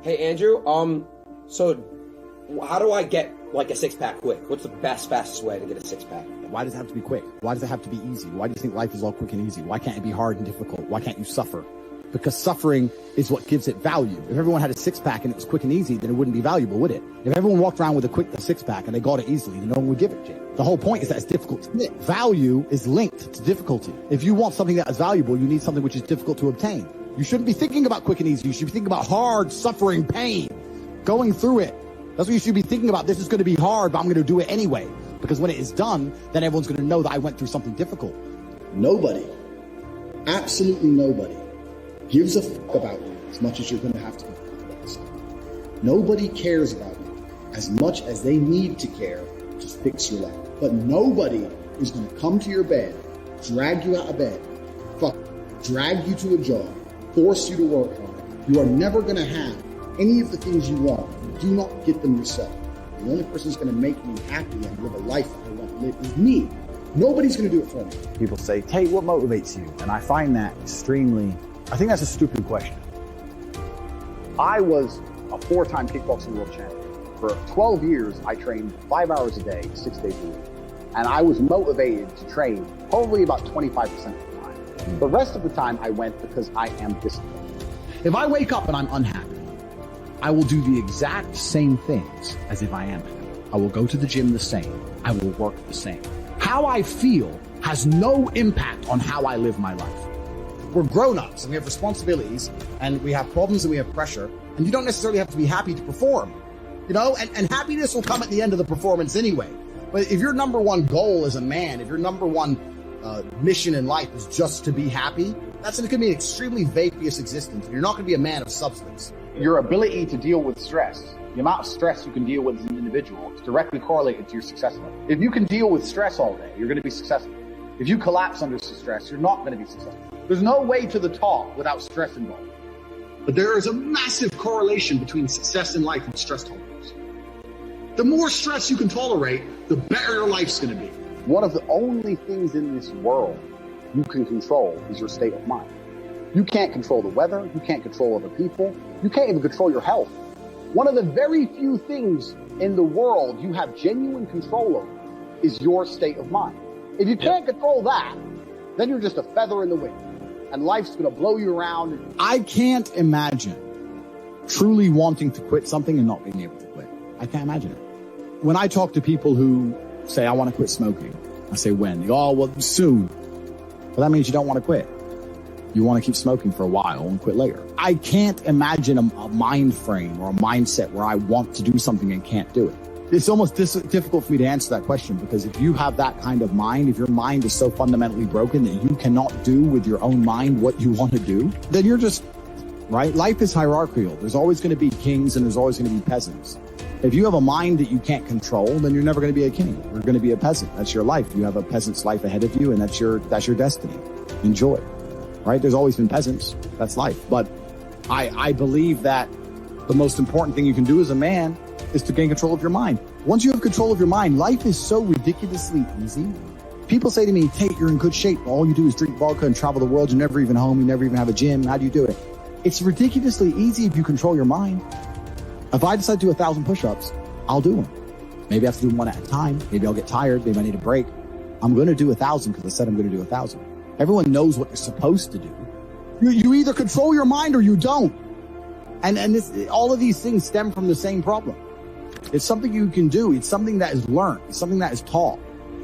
Hey, Andrew, so how do I get like a six-pack quick? What's the fastest way to get a six-pack? Why does it have to be quick? Why does it have to be easy? Why do you think life is all quick and easy? Why can't it be hard and difficult? Why can't you suffer? Because suffering is what gives it value. If everyone had a six-pack and it was quick and easy, then it wouldn't be valuable, would it? If everyone walked around with a six-pack and they got it easily, then no one would give it to you. The whole point is that it's difficult to get. Value is linked to difficulty. If you want something that is valuable, you need something which is difficult to obtain. You shouldn't be thinking about quick and easy. You should be thinking about hard, suffering, pain, going through it. That's what you should be thinking about. This is going to be hard, but I'm going to do it anyway. Because when it is done, then everyone's going to know that I went through something difficult. Nobody, absolutely nobody, gives a fuck about you as much as you're going to have to give a fuck about yourself. Nobody cares about you as much as they need to care to fix your life. But nobody is going to come to your bed, drag you out of bed, drag you to a job, force you to work hard. You are never going to have any of the things you want. Do not get them yourself. The only person who's going to make me happy and live a life that I want to live is me. Nobody's going to do it for me. People say, Tate, what motivates you? And I find that I think that's a stupid question. I was a 4-time kickboxing world champion. For 12 years, I trained 5 hours a day, 6 days a week. And I was motivated to train probably about 25% of the time. The rest of the time I went because I am disciplined. If I wake up and I'm unhappy, I will do the exact same things as if I am happy. I will go to the gym the same. I will work the same. How I feel has no impact on how I live my life. We're grown-ups and we have responsibilities and we have problems and we have pressure, and you don't necessarily have to be happy to perform, and happiness will come at the end of the performance anyway. But if your number one goal as a man, if your number one mission in life is just to be happy, that's going to be an extremely vacuous existence. You're not going to be a man of substance. Your ability to deal with stress, the amount of stress you can deal with as an individual, is directly correlated to your success level. If you can deal with stress all day, you're going to be successful. If you collapse under stress, you're not going to be successful. There's no way to the top without stress involved. But there is a massive correlation between success in life and stress tolerance. The more stress you can tolerate, the better your life's going to be. One of the only things in this world you can control is your state of mind. You can't control the weather. You can't control other people. You can't even control your health. One of the very few things in the world you have genuine control over is your state of mind. If you can't control that, then you're just a feather in the wind, and life's going to blow you around. I can't imagine truly wanting to quit something and not being able to quit. I can't imagine it. When I talk to people who say, I want to quit smoking, I say, when? They go, oh, well, soon. Well, that means you don't want to quit. You want to keep smoking for a while and quit later. I can't imagine a mind frame or a mindset where I want to do something and can't do it. It's almost difficult for me to answer that question, because if you have that kind of mind, if your mind is so fundamentally broken that you cannot do with your own mind what you want to do, then you're just, right? Life is hierarchical. There's always going to be kings and there's always going to be peasants. If you have a mind that you can't control, then you're never going to be a king. You're going to be a peasant. That's your life. You have a peasant's life ahead of you, and that's your destiny. Enjoy. Right? There's always been peasants. That's life. But I believe that the most important thing you can do as a man is to gain control of your mind. Once you have control of your mind, life is so ridiculously easy. People say to me, Tate, you're in good shape. All you do is drink vodka and travel the world. You're never even home. You never even have a gym. How do you do it? It's ridiculously easy if you control your mind. If I decide to do 1,000 push-ups, I'll do them. Maybe I have to do them one at a time. Maybe I'll get tired. Maybe I need a break. I'm going to do 1,000 because I said I'm going to do 1,000. Everyone knows what they're supposed to do. You either control your mind or you don't. And all of these things stem from the same problem. It's something you can do. It's something that is learned. It's something that is taught.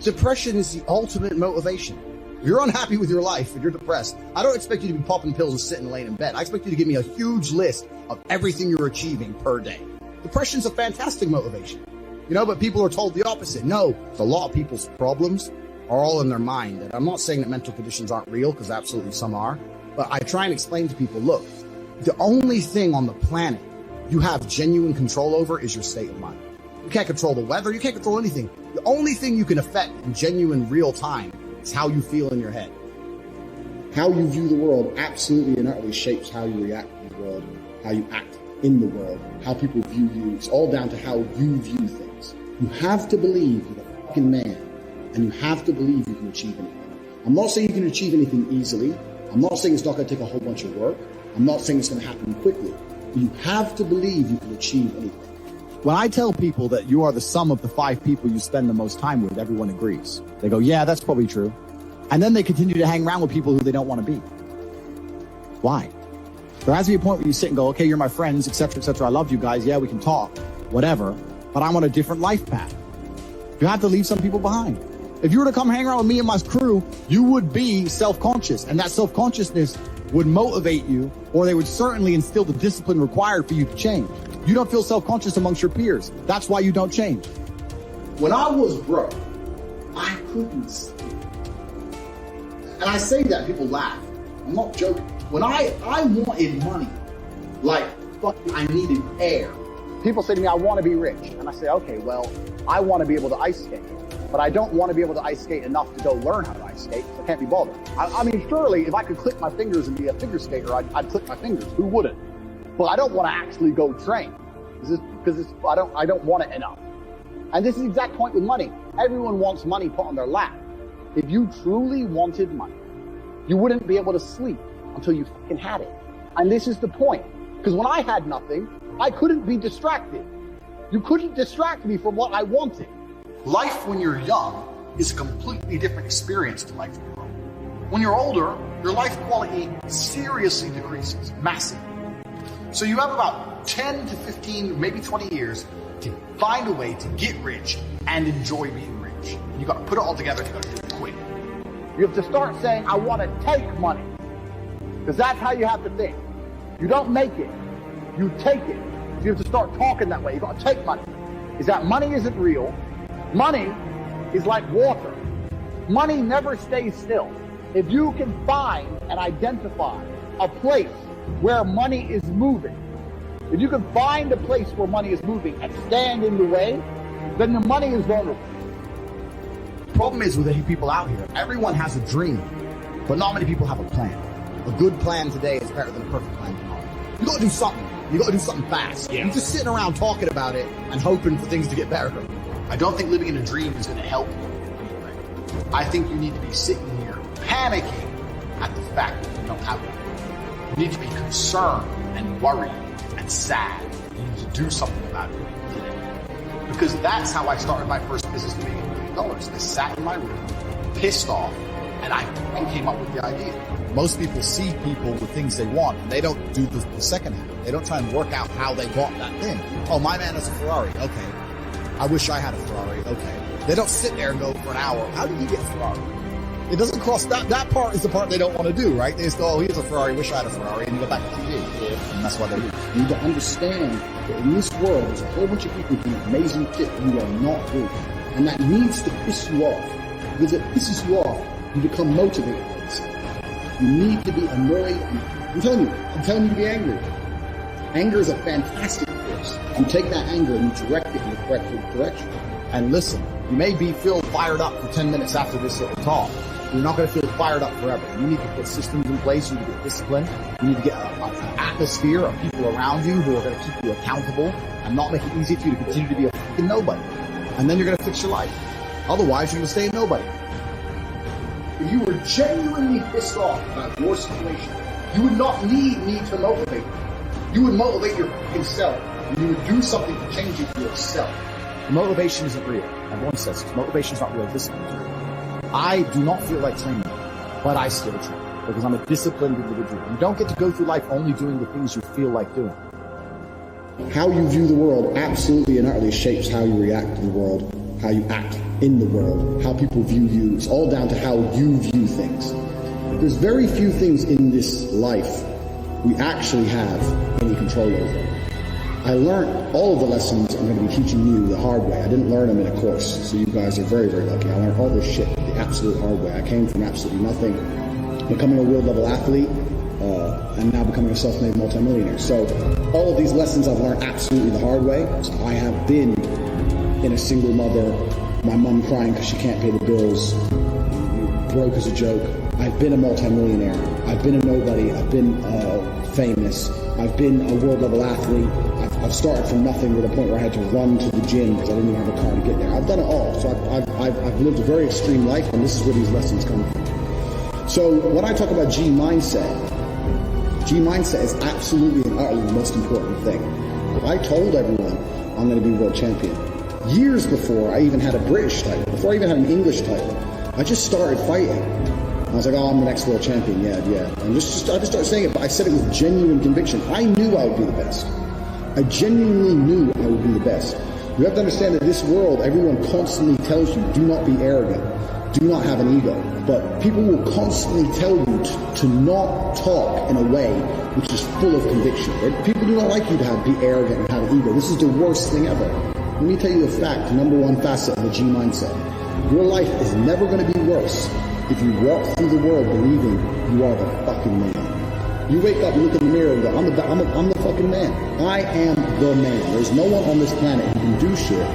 Depression is the ultimate motivation. If you're unhappy with your life and you're depressed, I don't expect you to be popping pills and sitting laying in bed. I expect you to give me a huge list of everything you're achieving per day. Depression's a fantastic motivation. But people are told the opposite. No, a lot of people's problems are all in their mind. And I'm not saying that mental conditions aren't real, because absolutely some are. But I try and explain to people, look, the only thing on the planet you have genuine control over is your state of mind. You can't control the weather. You can't control anything. The only thing you can affect in genuine real time is how you feel in your head. How you view the world absolutely and utterly shapes how you react to the world, how you act in the world, how people view you. It's all down to how you view things. You have to believe you're a fucking man, and you have to believe you can achieve anything. I'm not saying you can achieve anything easily. I'm not saying it's not going to take a whole bunch of work. I'm not saying it's going to happen quickly. You have to believe you can achieve anything. When I tell people that you are the sum of the 5 people you spend the most time with, everyone agrees. They go, yeah, that's probably true. And then they continue to hang around with people who they don't want to be. Why? There has to be a point where you sit and go, okay, you're my friends, etc., etc. I love you guys. Yeah, we can talk, whatever. But I'm on a different life path. You have to leave some people behind. If you were to come hang around with me and my crew, you would be self-conscious. And that self-consciousness would motivate you, or they would certainly instill the discipline required for you to change. You don't feel self-conscious amongst your peers. That's why you don't change. When I was broke, I couldn't sleep. And I say that, people laugh. I'm not joking. When I wanted money, like fucking I needed air. People say to me, I want to be rich. And I say, okay, well, I want to be able to ice skate. But I don't want to be able to ice skate enough to go learn how to ice skate, so I can't be bothered. I mean, surely, if I could click my fingers and be a figure skater, I'd click my fingers. Who wouldn't? But I don't want to actually go train. Because I don't want it enough. And this is the exact point with money. Everyone wants money put on their lap. If you truly wanted money, you wouldn't be able to sleep until you fucking had it. And this is the point. Because when I had nothing, I couldn't be distracted. You couldn't distract me from what I wanted. Life when you're young is a completely different experience to life when you're older. When you're older, your life quality seriously decreases, massively. So you have about 10 to 15, maybe 20 years to find a way to get rich and enjoy being rich. You got to put it all together, you got to do it quick. You have to start saying, I want to take money. Because that's how you have to think. You don't make it, you take it. So you have to start talking that way. You got to take money. Is that money isn't real. Money is like water. Money never stays still. If you can find and identify a place where money is moving, if you can find a place where money is moving and stand in the way, then the money is vulnerable. The problem is with the people out here, everyone has a dream, but not many people have a plan. A good plan today is better than a perfect plan tomorrow. You got to do something. You got to do something fast. Yeah. You're just sitting around talking about it and hoping for things to get better. I don't think living in a dream is going to help you anyway. I think you need to be sitting here panicking at the fact that you don't have it. You need to be concerned and worried and sad. You need to do something about it today. Because that's how I started my first business to make $1 million. I sat in my room, pissed off, and I came up with the idea. Most people see people with things they want, and they don't do the second half. They don't try and work out how they got that thing. Oh, my man has a Ferrari. Okay. I wish I had a Ferrari. Okay. They don't sit there and go for an hour, how did he get a Ferrari? It doesn't cross that part is the part they don't want to do, right? They just go, oh, here's a Ferrari, wish I had a Ferrari, and you go back to TV. Yeah. And that's why they do. You need to understand that in this world, there's a whole bunch of people doing amazing shit you are not doing. And that needs to piss you off. Because it pisses you off, you become motivated by this. You need to be annoyed. I'm telling you to be angry. Anger is a fantastic force. You take that anger and you direct it in the correct direction. And listen, you may feel fired up for 10 minutes after this little talk. You're not going to feel fired up forever. You need to put systems in place. You need to get discipline. You need to get an atmosphere of people around you who are going to keep you accountable and not make it easy for you to continue to be a fucking nobody. And then you're going to fix your life. Otherwise, you're going to stay a nobody. If you were genuinely pissed off about your situation, you would not need me to motivate you. You would motivate your fucking self. And you would do something to change it yourself. Motivation isn't real. Everyone says this. Motivation is not real. Discipline is real. I do not feel like training, but I still train because I'm a disciplined individual. You don't get to go through life only doing the things you feel like doing. How you view the world absolutely and utterly shapes how you react to the world, how you act in the world, how people view you. It's all down to how you view things. There's very few things in this life we actually have any control over. I learned all of the lessons I'm going to be teaching you the hard way. I didn't learn them in a course, so you guys are very, very lucky. I learned all this shit the absolute hard way. I came from absolutely nothing, becoming a world-level athlete, and now becoming a self-made multimillionaire. So all of these lessons I've learned absolutely the hard way. So I have been in a single mother, my mom crying because she can't pay the bills, broke as a joke. I've been a multimillionaire. I've been a nobody. I've been famous. I've been a world-level athlete. I've started from nothing to the point where I had to run to the gym because I didn't even have a car to get there. I've done it all. So I've lived a very extreme life, and this is where these lessons come from. So when I talk about G mindset, G mindset is absolutely and utterly the most important thing. I told everyone I'm going to be world champion. Years before I even had a British title, before I even had an English title, I just started fighting. I was like, oh, I'm the next world champion, yeah. And I just started saying it, but I said it with genuine conviction. I knew I would be the best. I genuinely knew I would be the best. You have to understand that this world, everyone constantly tells you, do not be arrogant, do not have an ego. But people will constantly tell you to not talk in a way which is full of conviction. People do not like you to be arrogant and have an ego. This is the worst thing ever. Let me tell you a fact, the number one facet of the G mindset. Your life is never going to be worse if you walk through the world believing you are the fucking man. You wake up, you look in the mirror and go, I'm the fucking man. I am the man. There's no one on this planet who can do shit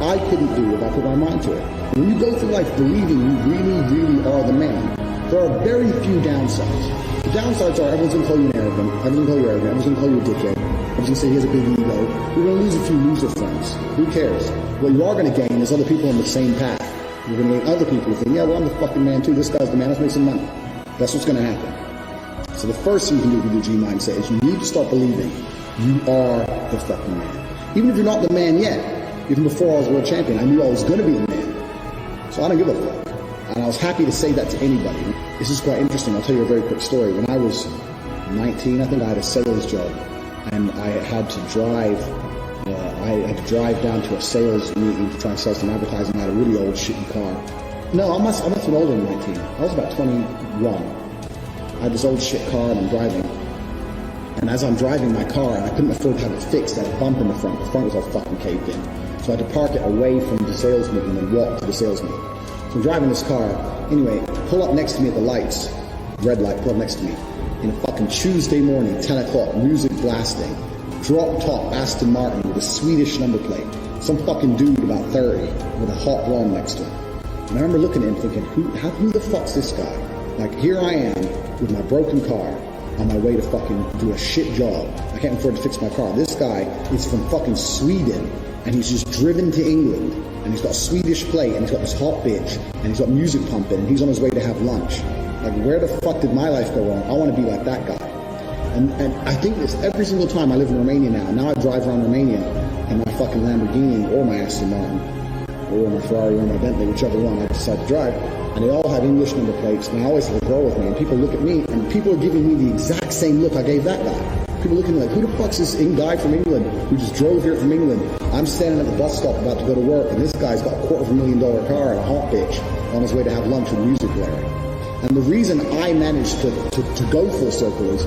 I couldn't do if I put my mind to it. When you go through life believing you really, really are the man, there are very few downsides. The downsides are everyone's going to call you an arrogant, everyone's going to call you arrogant, everyone's going to call you a dickhead, everyone's going to say he has a big ego. You're going to lose a few loser friends. Who cares? What you are going to gain is other people on the same path. You're going to gain other people who think, yeah, well, I'm the fucking man too. This guy's the man. Let's make some money. That's what's going to happen. So the first thing you can do with your G mindset is you need to start believing you are the fucking man. Even if you're not the man yet, even before I was world champion, I knew I was going to be the man. So I don't give a fuck. And I was happy to say that to anybody. This is quite interesting. I'll tell you a very quick story. When I was 19, I think I had a sales job, and I had to drive. I had to drive down to a sales meeting to try and sell some advertising. I had a really old shitty car. No, I must have been older than 19. I was about 21. I had this old shit car and I'm driving. And as I'm driving my car, and I couldn't afford to have it fixed, I had a bump in the front. The front was all fucking caved in. So I had to park it away from the sales meeting and walk to the sales meeting. So I'm driving this car. Anyway, pull up next to me at the lights. Red light, pull up next to me. In a fucking Tuesday morning, 10 o'clock, music blasting. Drop top Aston Martin with a Swedish number plate. Some fucking dude about 30 with a hot blonde next to him. And I remember looking at him thinking, who the fuck's this guy? Like, here I am with my broken car on my way to fucking do a shit job. I can't afford to fix my car. This guy is from fucking Sweden, and he's just driven to England, and he's got a Swedish plate, and he's got this hot bitch, and he's got music pumping, and he's on his way to have lunch. Like, where the fuck did my life go wrong? I want to be like that guy. And I think this every single time. I live in Romania now. Now I drive around Romania in my fucking Lamborghini or my Aston Martin or my Ferrari or my Bentley, whichever one I decide to drive. And they all have English number plates. And I always have a girl with me. And people look at me, and people are giving me the exact same look I gave that guy. People looking like, who the fuck's this guy from England who just drove here from England? I'm standing at the bus stop about to go to work, and this guy's got a $250,000 car and a hot bitch on his way to have lunch with music blaring. And the reason I managed to go full circle is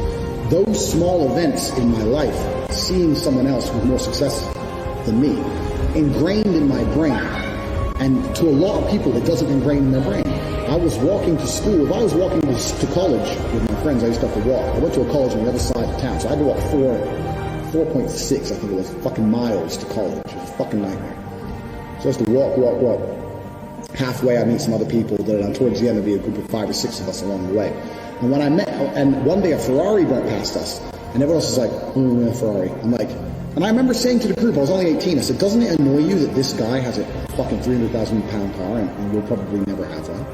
those small events in my life, seeing someone else with more success than me, ingrained in my brain. And to a lot of people, it doesn't ingrain in their brain. I was walking to school. If I was walking to college with my friends, I used to have to walk. I went to a college on the other side of town, so I had to walk 4.6, I think it was, fucking miles to college. It was a fucking nightmare. So I used to walk. Halfway, I meet some other people that towards the end, there'd be a group of 5 or 6 of us along the way. And when I met, and one day a Ferrari went past us, and everyone else was like, oh, yeah, Ferrari. I'm like, and I remember saying to the group, I was only 18, I said, doesn't it annoy you that this guy has a fucking 300,000 pound car and we'll probably never have one?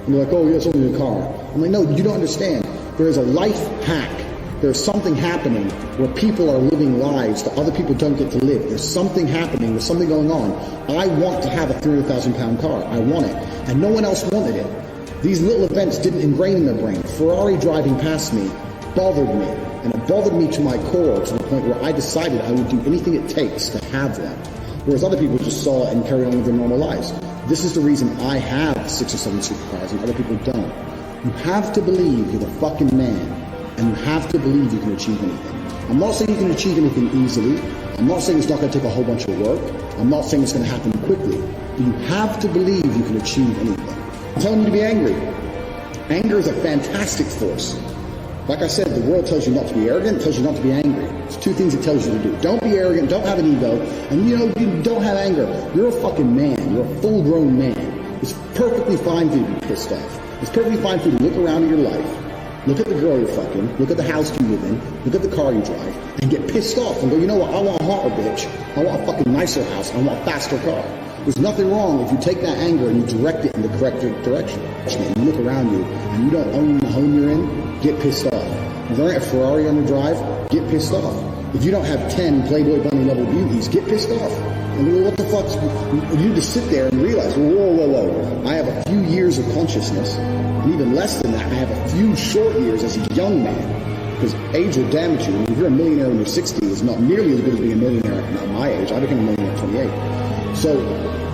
And they're like, oh, yeah, it's only a car. I'm like, no, you don't understand. There is a life hack. There's something happening where people are living lives that other people don't get to live. There's something happening. There's something going on. I want to have a 300,000 pound car. I want it. And no one else wanted it. These little events didn't ingrain in their brain. Ferrari driving past me bothered me. And it bothered me to my core, to the point where I decided I would do anything it takes to have one. Whereas other people just saw it and carried on with their normal lives. This is the reason I have 6 or 7 supercars and other people don't. You have to believe you're the fucking man, and you have to believe you can achieve anything. I'm not saying you can achieve anything easily. I'm not saying it's not going to take a whole bunch of work. I'm not saying it's going to happen quickly. But you have to believe you can achieve anything. I'm telling you to be angry. Anger is a fantastic force. Like I said, the world tells you not to be arrogant, it tells you not to be angry. It's 2 things it tells you to do. Don't be arrogant, don't have an ego, and you don't have anger. You're a fucking man. You're a full-grown man. It's perfectly fine for you to be pissed off. It's perfectly fine for you to look around at your life, look at the girl you're fucking, look at the house you live in, look at the car you drive, and get pissed off and go, you know what, I want a hotter bitch. I want a fucking nicer house. I want a faster car. There's nothing wrong if you take that anger and you direct it in the correct direction. And you look around you and you don't own the home you're in, get pissed off. If there ain't a Ferrari on the drive, get pissed off. If you don't have 10 Playboy Bunny level beauties, get pissed off. And go, what the fuck? You need to sit there and realize, whoa. I have a few years of consciousness, and even less than that, I have a few short years as a young man. Because age will damage you. And if you're a millionaire when you're 60, it's not nearly as good as being a millionaire at my age. I became a millionaire at 28. So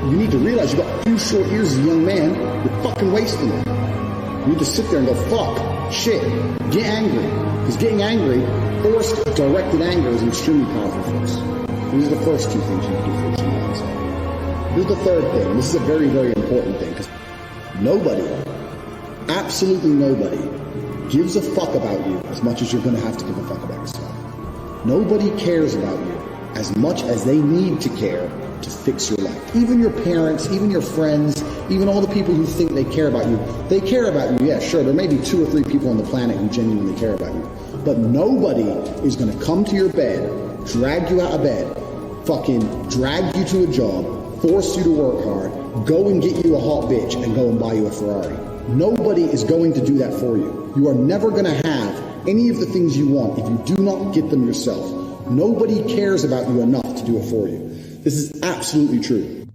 you need to realize you've got a few short years as a young man. You're fucking wasting it. You need to sit there and go, fuck, shit, get angry. Because getting angry, forced, directed anger is an extremely powerful force. These are the first two things you can do for your mindset. Here's the third thing. This is a very, very important thing. Because nobody, absolutely nobody, gives a fuck about you as much as you're going to have to give a fuck about yourself. Nobody cares about you as much as they need to care to fix your life. Even your parents, even your friends, even all the people who think they care about you, they care about you. Yeah, sure, there may be 2 or 3 people on the planet who genuinely care about you. But nobody is going to come to your bed, drag you out of bed, fucking drag you to a job, force you to work hard, go and get you a hot bitch and go and buy you a Ferrari. Nobody is going to do that for you. You are never going to have any of the things you want if you do not get them yourself. Nobody cares about you enough to do it for you. This is absolutely true.